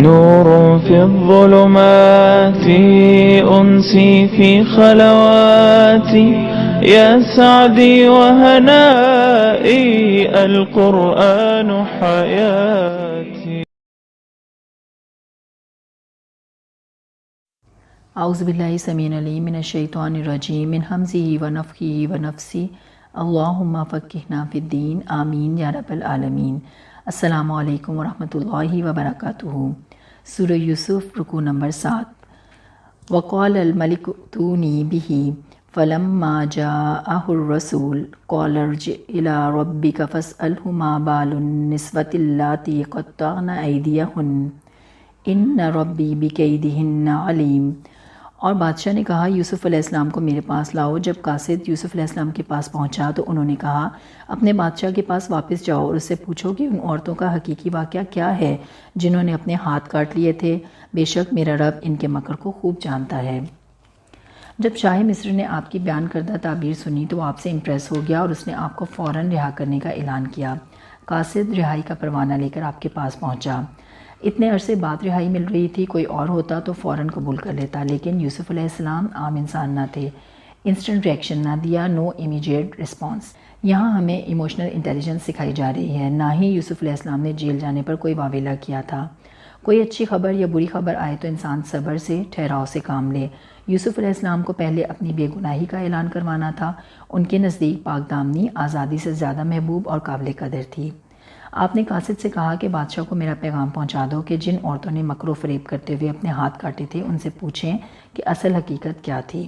نور في الظلمات أنسي في خلواتي يا سعدي وهنائي القرآن حياتي. اعوذ باللہ السمیع العلیم من الشیطان الرجیم من حمزہ ونفخہ ونفثہ اللہم فقہنا فی الدین آمین یا رب العالمین. السلام علیکم ورحمۃ اللہ وبرکاتہ. سورہ یوسف رکوع نمبر 7. وقال الملک ائتونی بہ فلما جاءہ الرسول قال ارجع الی ربک فاسألہ ما بال النسوۃ اللاتی قطعن ایدیہن ان ربی بکیدہن علیم. اور بادشاہ نے کہا یوسف علیہ السلام کو میرے پاس لاؤ. جب قاصد یوسف علیہ السلام کے پاس پہنچا تو انہوں نے کہا اپنے بادشاہ کے پاس واپس جاؤ اور اس سے پوچھو کہ ان عورتوں کا حقیقی واقعہ کیا ہے جنہوں نے اپنے ہاتھ کاٹ لیے تھے. بے شک میرا رب ان کے مکر کو خوب جانتا ہے. جب شاہ مصر نے آپ کی بیان کردہ تعبیر سنی تو وہ آپ سے امپریس ہو گیا اور اس نے آپ کو فوراً رہا کرنے کا اعلان کیا. قاصد رہائی کا پروانہ لے کر آپ کے پاس پہنچا. اتنے عرصے بعد رہائی مل رہی تھی. کوئی اور ہوتا تو فوراً قبول کر لیتا، لیکن یوسف علیہ السلام عام انسان نہ تھے. انسٹنٹ ریئیکشن نہ دیا، نو امیڈیٹ رسپانس. یہاں ہمیں ایموشنل انٹیلیجنس سکھائی جا رہی ہے. نہ ہی یوسف علیہ السلام نے جیل جانے پر کوئی واویلا کیا تھا. کوئی اچھی خبر یا بری خبر آئے تو انسان صبر سے، ٹھہراؤ سے کام لے. یوسف علیہ السلام کو پہلے اپنی بے گناہی کا اعلان کروانا تھا. ان کے نزدیک پاک دامنی آزادی سے زیادہ محبوب اور قابل قدر تھی. آپ نے قاصد سے کہا کہ بادشاہ کو میرا پیغام پہنچا دو کہ جن عورتوں نے مکر و فریب کرتے ہوئے اپنے ہاتھ کاٹے تھے ان سے پوچھیں کہ اصل حقیقت کیا تھی.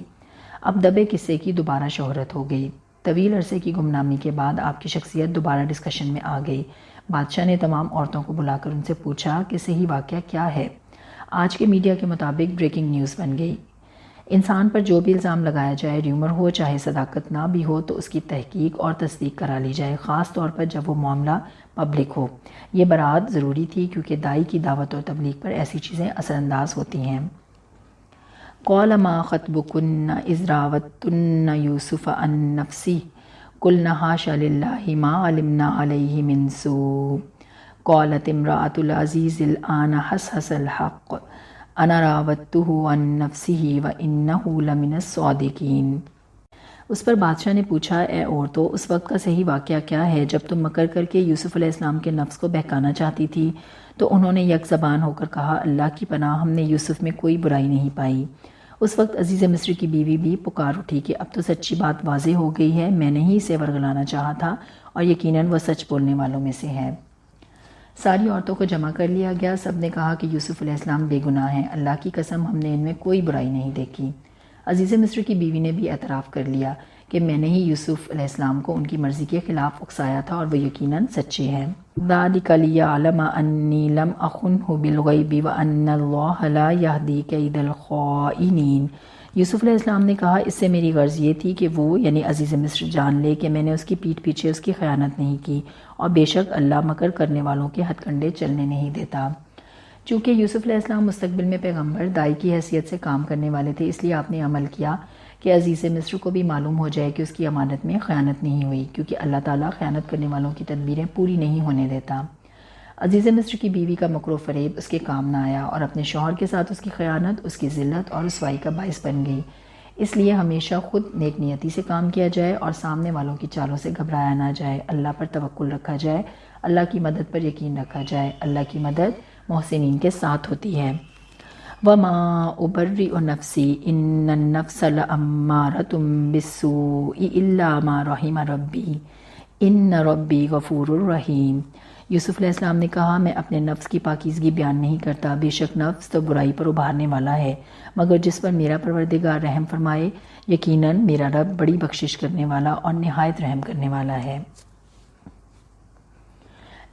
اب دبے قصے کی دوبارہ شہرت ہو گئی. طویل عرصے کی گمنامی کے بعد آپ کی شخصیت دوبارہ ڈسکشن میں آ گئی. بادشاہ نے تمام عورتوں کو بلا کر ان سے پوچھا کہ صحیح واقعہ کیا ہے. آج کے میڈیا کے مطابق بریکنگ نیوز بن گئی. انسان پر جو بھی الزام لگایا جائے، ریومر ہو چاہے صداقت نہ بھی ہو، تو اس کی تحقیق اور تصدیق کرا لی جائے، خاص طور پر جب وہ معاملہ پبلک ہو. یہ برات ضروری تھی کیونکہ دائی کی دعوت اور تبلیغ پر ایسی چیزیں اثر انداز ہوتی ہیں. قال ما خطبکن اذ راوتن یوسف عن نفسہ قلنا حاشا للہ ما علمنا علیہ من سوء قالت امرأۃ العزیز الآن حصحص الحق انا راودتہ عن نفسہ وانہ لمن الصادقین. اس پر بادشاہ نے پوچھا اے عورتو، اس وقت کا صحیح واقعہ کیا ہے جب تم مکر کر کے یوسف علیہ السلام کے نفس کو بہکانا چاہتی تھی؟ تو انہوں نے یک زبان ہو کر کہا اللہ کی پناہ، ہم نے یوسف میں کوئی برائی نہیں پائی. اس وقت عزیز مصر کی بیوی بھی پکار اٹھی کہ اب تو سچی بات واضح ہو گئی ہے، میں نے ہی اسے ورگلانا چاہا تھا اور یقیناً وہ سچ بولنے والوں میں سے ہے. ساری عورتوں کو جمع کر لیا گیا. سب نے کہا کہ یوسف علیہ السلام بے گناہ ہیں، اللہ کی قسم ہم نے ان میں کوئی برائی نہیں دیکھی. عزیز مصر کی بیوی نے بھی اعتراف کر لیا کہ میں نے ہی یوسف علیہ السلام کو ان کی مرضی کے خلاف اکسایا تھا اور وہ یقیناً سچے ہیں. ذَلِكَ لِيَعْلَمَ أَنِّي لَمْ أَخُنْهُ بِالْغَيْبِ وَأَنَّ اللَّهَ لَا يَهْدِي كَيْدَ الْخَائِنِينَ. یوسف علیہ السلام نے کہا اس سے میری غرض یہ تھی کہ وہ یعنی عزیز مصر جان لے کہ میں نے اس کی پیٹھ پیچھے اس کی خیانت نہیں کی، اور بے شک اللہ مکر کرنے والوں کے ہتھ کنڈے چلنے نہیں دیتا. چونکہ یوسف علیہ السلام مستقبل میں پیغمبر دائی کی حیثیت سے کام کرنے والے تھے، اس لیے آپ نے عمل کیا کہ عزیز مصر کو بھی معلوم ہو جائے کہ اس کی امانت میں خیانت نہیں ہوئی، کیونکہ اللہ تعالیٰ خیانت کرنے والوں کی تدبیریں پوری نہیں ہونے دیتا. عزیز مصر کی بیوی کا مکر و فریب اس کے کام نہ آیا اور اپنے شوہر کے ساتھ اس کی خیانت اس کی ذلت اور رسوائی کا باعث بن گئی. اس لیے ہمیشہ خود نیک نیتی سے کام کیا جائے اور سامنے والوں کی چالوں سے گھبرایا نہ جائے. اللہ پر توکل رکھا جائے، اللہ کی مدد پر یقین رکھا جائے. اللہ کی مدد محسنین کے ساتھ ہوتی ہے. وَمَا أُبَرِّئُ نَفْسِي إِنَّ النَّفْسَ لَأَمَّارَةٌ بِالسُّوءِ إِلَّا مَا رَحِمَ رَبِّي إِنَّ رَبِّي غَفُورٌ رَحِيمٌ. یوسف علیہ السلام نے کہا میں اپنے نفس کی پاکیزگی بیان نہیں کرتا، بے شک نفس تو برائی پر ابھارنے والا ہے، مگر جس پر میرا پروردگار رحم فرمائے، یقیناً میرا رب بڑی بخشش کرنے والا اور نہایت رحم کرنے والا ہے.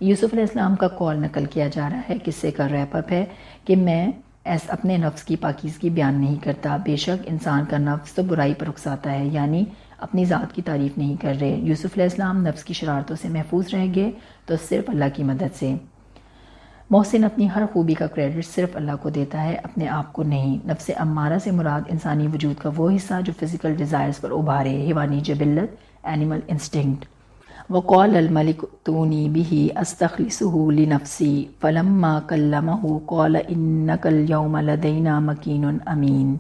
یوسف علیہ السلام کا قول نقل کیا جا رہا ہے، قصے کا ریپ اپ ہے کہ میں اپنے نفس کی پاکیزگی بیان نہیں کرتا، بے شک انسان کا نفس تو برائی پر اکساتا ہے، یعنی اپنی ذات کی تعریف نہیں کر رہے. یوسف علیہ السلام نفس کی شرارتوں سے محفوظ رہ گئے تو صرف اللہ کی مدد سے. محسن اپنی ہر خوبی کا کریڈٹ صرف اللہ کو دیتا ہے، اپنے آپ کو نہیں. نفس امارہ سے مراد انسانی وجود کا وہ حصہ جو فزیکل ڈیزائرز پر ابھارے، حیوانی جبلت، اینیمل انسٹنکٹ. وقال الملك ائتوني به استخلصه لنفسي فلما كلمه قال انك اليوم لدينا مكين امين۔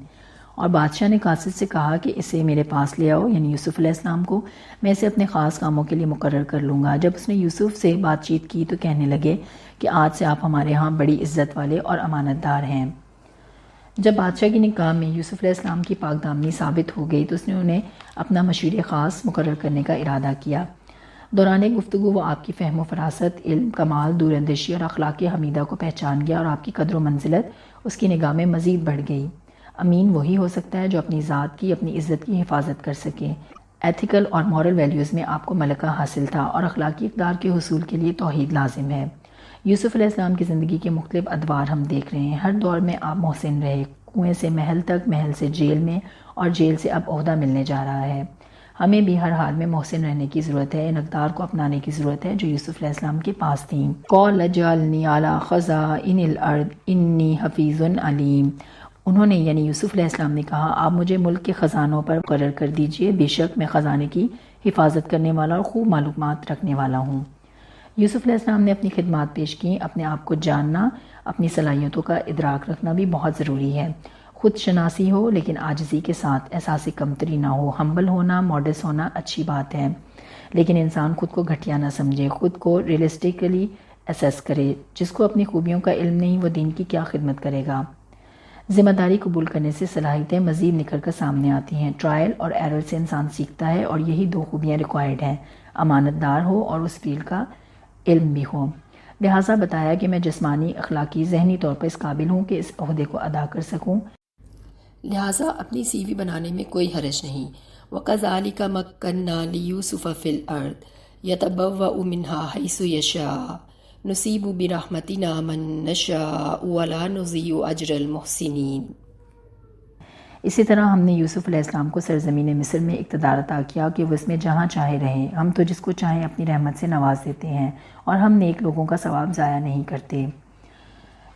اور بادشاہ نے قاصد سے کہا کہ اسے میرے پاس لے آؤ، یعنی یوسف علیہ السلام کو، میں اسے اپنے خاص کاموں کے لیے مقرر کر لوں گا۔ جب اس نے یوسف سے بات چیت کی تو کہنے لگے کہ آج سے آپ ہمارے ہاں بڑی عزت والے اور امانت دار ہیں۔ جب بادشاہ کی نگاہ میں یوسف علیہ السلام کی پاک دامنی ثابت ہو گئی تو اس نے انہیں اپنا مشیر خاص مقرر کرنے کا ارادہ کیا۔ دوران گفتگو وہ آپ کی فہم و فراست، علم، کمال، دور اندیشی اور اخلاق حمیدہ کو پہچان گیا اور آپ کی قدر و منزلت اس کی نگاہ میں مزید بڑھ گئی۔ امین وہی ہو سکتا ہے جو اپنی ذات کی، اپنی عزت کی حفاظت کر سکے۔ ایتھیکل اور مورل ویلیوز میں آپ کو ملکہ حاصل تھا اور اخلاقی اقدار کے حصول کے لیے توحید لازم ہے۔ یوسف علیہ السلام کی زندگی کے مختلف ادوار ہم دیکھ رہے ہیں۔ ہر دور میں آپ محسن رہے، کنویں سے محل تک، محل سے جیل میں، اور جیل سے اب عہدہ ملنے جا رہا ہے۔ ہمیں بھی ہر حال میں محسن رہنے کی ضرورت ہے، ان اقدار کو اپنانے کی ضرورت ہے جو یوسف علیہ السلام کے پاس تھیں۔ قال اجعلنی علی خزائن الارض انی حفیظ علیم۔ انہوں نے یعنی یوسف علیہ السلام نے کہا آپ مجھے ملک کے خزانوں پر مقرر کر دیجئے، بے شک میں خزانے کی حفاظت کرنے والا اور خوب معلومات رکھنے والا ہوں۔ یوسف علیہ السلام نے اپنی خدمات پیش کیں۔ اپنے آپ کو جاننا، اپنی صلاحیتوں کا ادراک رکھنا بھی بہت ضروری ہے۔ خود شناسی ہو لیکن عاجزی کے ساتھ، احساس کمتری نہ ہو۔ ہمبل ہونا، ماڈس ہونا اچھی بات ہے، لیکن انسان خود کو گھٹیا نہ سمجھے، خود کو ریئلسٹکلی اسیس کرے۔ جس کو اپنی خوبیوں کا علم نہیں وہ دین کی کیا خدمت کرے گا۔ ذمہ داری قبول کرنے سے صلاحیتیں مزید نکھر کر سامنے آتی ہیں۔ ٹرائل اور ایرر سے انسان سیکھتا ہے اور یہی دو خوبیاں ریکوائرڈ ہیں، امانت دار ہو اور اس فیلڈ کا علم بھی ہو۔ لہٰذا بتایا کہ میں جسمانی، اخلاقی، ذہنی طور پر اس قابل ہوں کہ اس عہدے کو ادا کر سکوں، لہٰذا اپنی سی وی بنانے میں کوئی حرج نہیں۔ وَكَذَلِكَ مَكَّنَّا لِيُوسُفَ فِي الْأَرْضِ يَتَبَوَّأُ مِنْهَا حَيْثُ يَشَاءُ نُصِيبُ بِرَحْمَتِنَا مَن نَّشَاءُ وَلَا نُضِيعُ أَجْرَ الْمُحْسِنِينَ۔ اسی طرح ہم نے یوسف علیہ السلام کو سرزمین مصر میں اقتدار عطا کیا کہ وہ اس میں جہاں چاہے رہیں۔ ہم تو جس کو چاہیں اپنی رحمت سے نواز دیتے ہیں اور ہم نیک لوگوں کا ثواب ضائع نہیں کرتے۔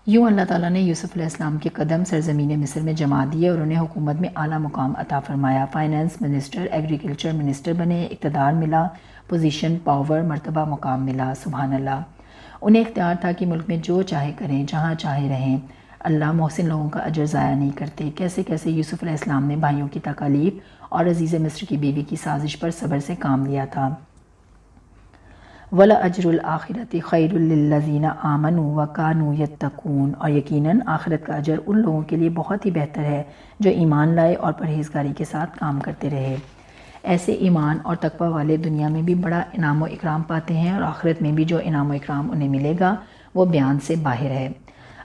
یوں اللہ تعالیٰ نے یوسف علیہ السلام کے قدم سرزمین مصر میں جما دیے اور انہیں حکومت میں اعلیٰ مقام عطا فرمایا۔ فائنانس منسٹر، ایگریکلچر منسٹر بنے، اقتدار ملا، پوزیشن، پاور، مرتبہ، مقام ملا۔ سبحان اللہ۔ انہیں اختیار تھا کہ ملک میں جو چاہے کریں، جہاں چاہے رہیں۔ اللہ محسن لوگوں کا اجر ضائع نہیں کرتے۔ کیسے کیسے یوسف علیہ السلام نے بھائیوں کی تکالیف اور عزیز مصر کی بیوی کی سازش پر صبر سے کام لیا تھا۔ وَلَأَجْرُ الْآخِرَةِ خَيْرٌ لِّلَّذِينَ آمَنُوا وَكَانُوا يَتَّقُونَ۔ اور یقیناً آخرت کا اجر ان لوگوں کے لیے بہت ہی بہتر ہے جو ایمان لائے اور پرہیزگاری کے ساتھ کام کرتے رہے۔ ایسے ایمان اور تقوی والے دنیا میں بھی بڑا انعام و اکرام پاتے ہیں اور آخرت میں بھی جو انعام و اکرام انہیں ملے گا وہ بیان سے باہر ہے۔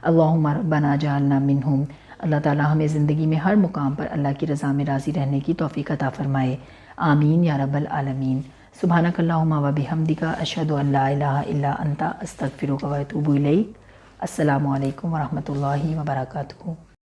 اللہم ربنا جعلنا منہم۔ اللہ تعالیٰ ہمیں زندگی میں ہر مقام پر اللہ کی رضا میں راضی رہنے کی توفیق عطا فرمائے، آمین یا رب العالمین۔ سبحانک اللہم و بحمدک، اشہد ان لا الہ الا انت، استغفرک و اتوب الیک۔ السلام علیکم ورحمۃ اللہ وبرکاتہ۔